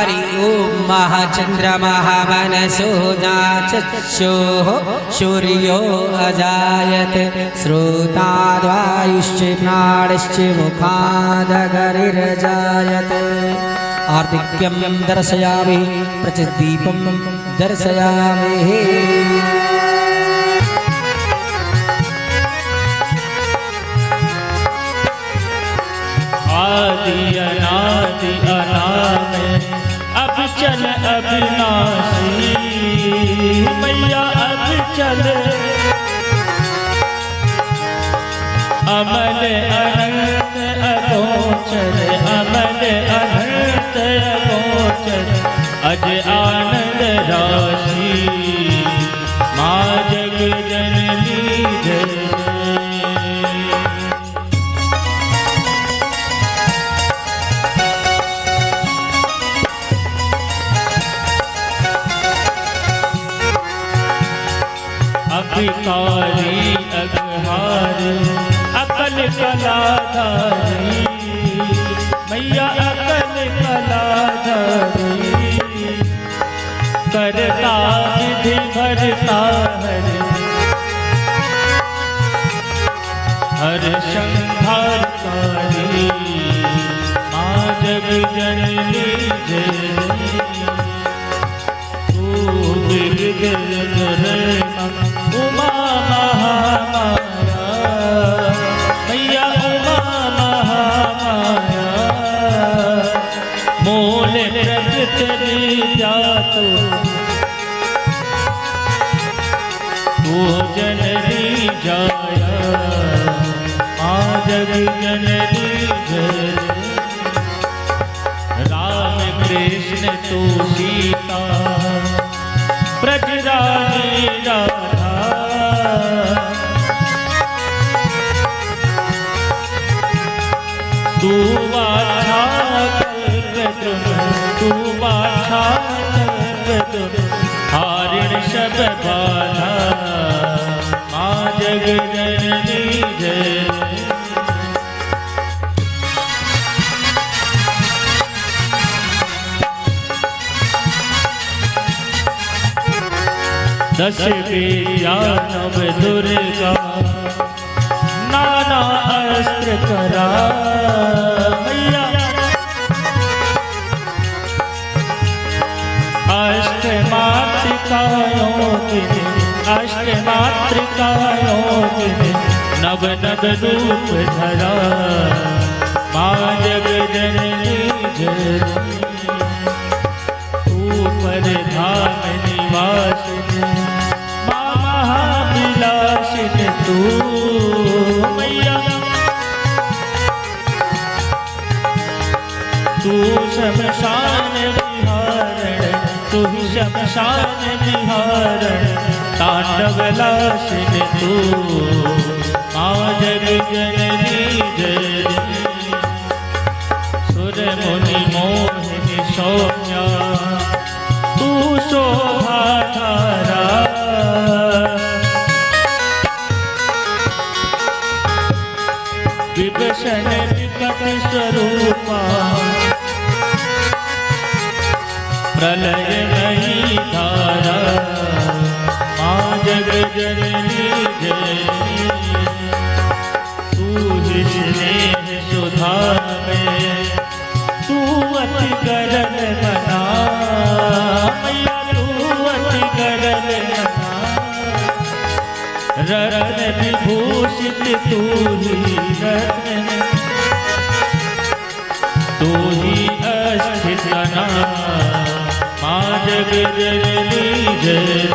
हरि ओम महाचंद्रमः मनसो नाचक्षुः सूर्यो अजायत श्रोताद्वायुश्च प्राणश्च मुखादगरिरजायत आर्तिक्यं दर्शयामि प्रचदीपं दर्शयामि आदि अनादि अनाद अब चल अविनाशी मैया अब चल अमल अनंत अगोचर अमल अनंत अगोचर अज आनंद राशि माँ जग जननी जय अभिकारी अगहार अकल कलाधारी मैया अकल कलाधारी करता विधि भरता हर संहारकारी माँ जग जननी जय उमा महामाया मैया उमा महामाया मूल प्रकृति जातो तू जननी जाया माँ जग जननी जय राम कृष्ण तू सीता ब्रजरानी राधा तू बाछा तू बाछा हारिण शब बाधा माँ जग जननी जय दस विद्या नव दुर्गा नाना अस्त्र करा मैया अष्टमातृकायोगिनी नव नव रूप धरा माँ जग जननी जय ऊपर धाम निवासिनी माँ महाविलासिनी तू मैया तू शमशान विहारण तू ही शमशान विहारण तांडवलासिनी तू माँ जग जननी जय सुर मुनि मोहिनी सौम्या तू शोभा धारा विभूषण विकट स्वरूपा प्रलय नहीं धारा माँ जग जननी जय तू ही स्नेह सुधा में तू अति गरल बना मैया तू अति गरल बना रत्न विभूषित तू ही रत्न तू ही अस्थित माँ जग जननी जय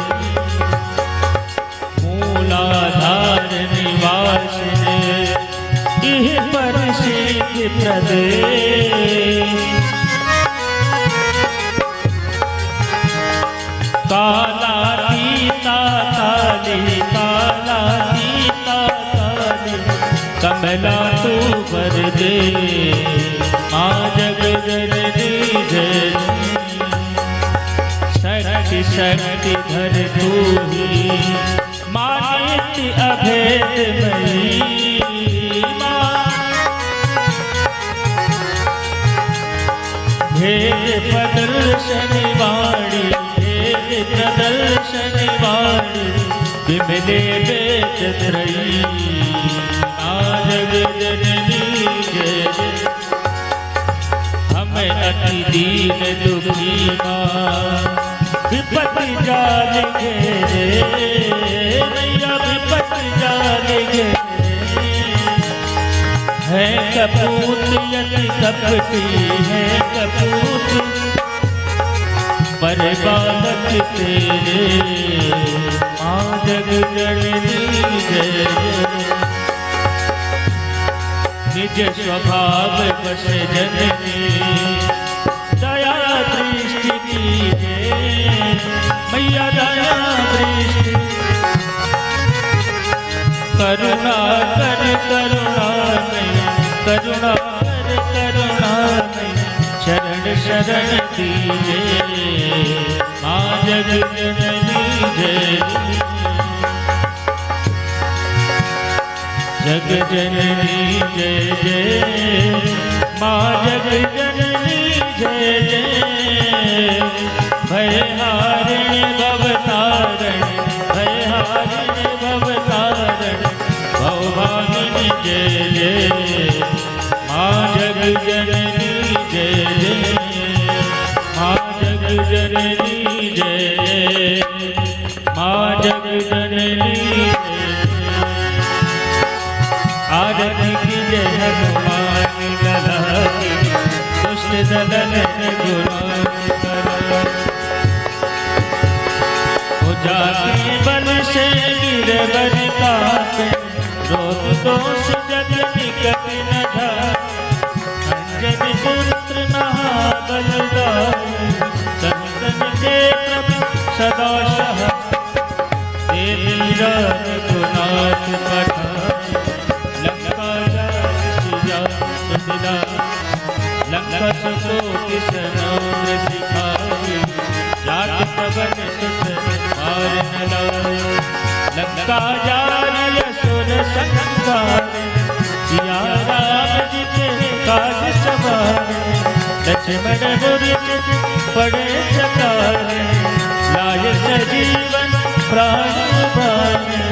मूलाधार निवासिनी इह पर सिद्धि प्रदे कालातीता काली कालातीता काली कमला तू वर दे माँ जग जननी जय शक्ति शक्ति धर तू ही माँ नित्य अभेदमयी भेद प्रदर्शनी वाणी, भेद प्रदर्शनी वाणी, विमले वेद त्रयी, नारद जननी जय जय। हमें अति दीन दुखी माँ विपत्ति जाल घेरे, मैया विपत्ति जाल घेरे। है कपूत यति कपटी, है कपूत पर बालक तेरे, माँ जग जननी जय जय। निज स्वभाव बस जननी, दया दृष्टि कीजे, मैया दया दृष्टि। करुणा कर करुणा में, करुणा कर करुणा में, शरण शरण दीजे, माँ जग जननी जय जग जननी जय जय, माँ जग जननी जय जय। भयहारिणी भवतारण, भयहारिणी भवतारण, भवभागिनी जय जय, माँ जग जननी जय जय, माँ जग जननी जय जय, माँ जग जननी जय। आरती की जय हनुमान लला की, दुष्ट दलन गुणान करा। हो जाती बल से गिरवर तापे, रोग दोष जग निकट न जाए। अंजनी पुत्र महाबलदाई, संतन के प्रभु सदा सहाय। देवी रघुनाथ पठाए, लंका लंका को किसनौर सिखाई, जात पवन सुत मार न लाए। लंका जारी असुर संहारे, सिया राम जी के काज सवारे। लक्ष्मण मुर्च पड़े चकारे, लाय सजीवन प्राण पाए।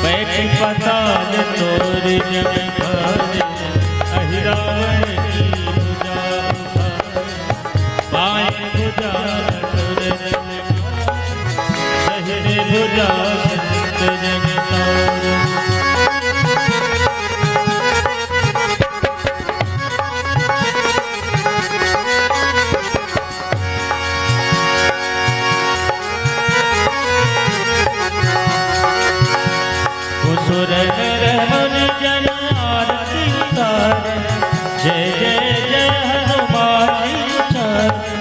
बैठे पाताल तोर जग पाए, अहि रावण की भुजा उठाए। बाएं भुजा असुर जन मारे, दाहिने भुजा संत जन तारे। सुर नर मुनि जन आरती उतारे, जय जय जय हनुमान उचारे।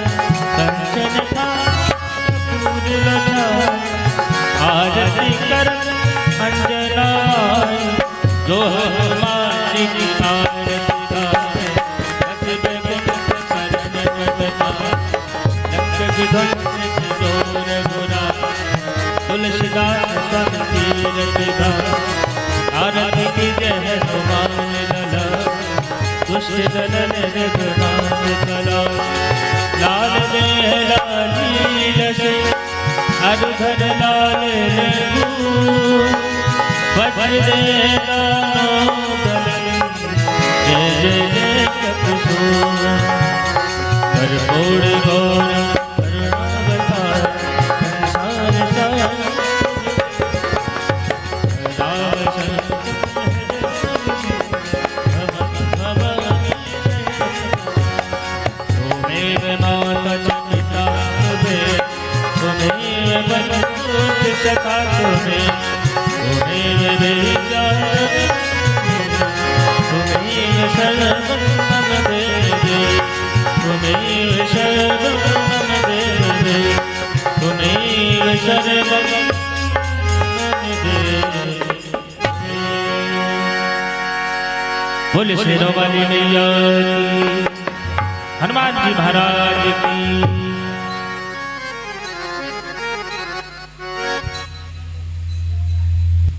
कंचन कपूर लोचन, आरती कर अंजना। जो हनुमान जी की आरती गावे, हंसबे मुख शरण जप पाए। लंक विध्वंस जोर गुना, तुलसीदास संकीर्त गाए। आरती की जय हनुमान लला, दुष्ट दलन रघुनाथ कला। लाल देह लाली लसे, अरुधर लाल रघु। वज्र देह दानो दलन, जय जय जय कपसूर। कर्पूर गौर करुणावतार, संसार सार। सखा तुम्हें, तुम्हें वेदा तुम्हें शरण मम देवे। तुम्हें शरण मम देवे, तुम्हें शरण मम देवे। बोले शेरों वाली मैया की, हनुमान जी महाराज की।